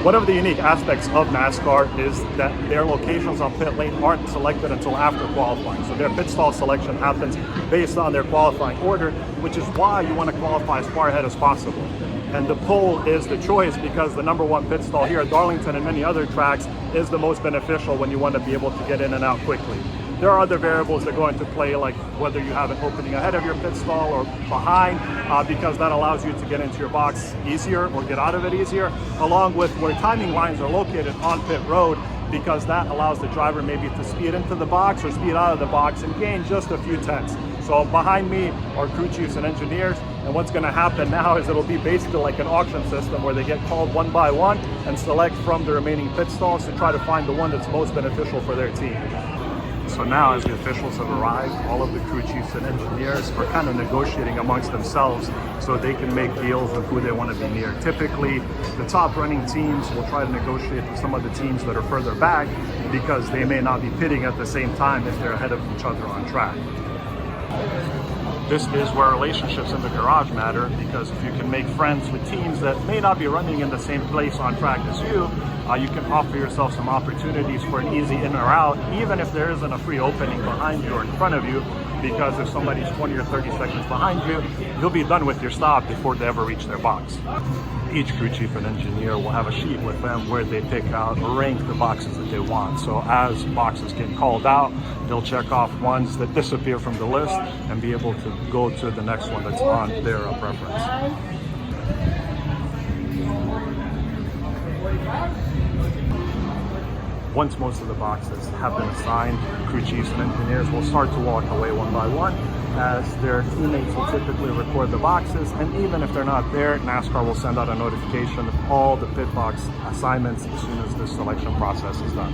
One of the unique aspects of NASCAR is that their locations on pit lane aren't selected until after qualifying. So their pit stall selection happens based on their qualifying order, which is why you want to qualify as far ahead as possible. And the pole is the choice because the number one pit stall here at Darlington and many other tracks is the most beneficial when you want to be able to get in and out quickly. There are other variables that go into play, like whether you have an opening ahead of your pit stall or behind, because that allows you to get into your box easier or get out of it easier, along with where timing lines are located on pit road, because that allows the driver maybe to speed into the box or speed out of the box and gain just a few tenths. So behind me are crew chiefs and engineers, and what's going to happen now is it'll be basically like an auction system where they get called one by one and select from the remaining pit stalls to try to find the one that's most beneficial for their team. So now, as the officials have arrived, all of the crew chiefs and engineers are kind of negotiating amongst themselves so they can make deals with who they want to be near. Typically, the top running teams will try to negotiate with some of the teams that are further back because they may not be pitting at the same time if they're ahead of each other on track. This is where relationships in the garage matter, because if you can make friends with teams that may not be running in the same place on track as you, you can offer yourself some opportunities for an easy in or out, even if there isn't a free opening behind you or in front of you, because if somebody's 20 or 30 seconds behind you, you'll be done with your stop before they ever reach their box. Each crew chief and engineer will have a sheet with them where they pick out or rank the boxes that they want. So as boxes get called out, they'll check off ones that disappear from the list and be able to go to the next one that's on their preference. Once most of the boxes have been assigned, crew chiefs and engineers will start to walk away one by one, as their teammates will typically record the boxes, and even if they're not there, NASCAR will send out a notification of all the pit box assignments as soon as the selection process is done.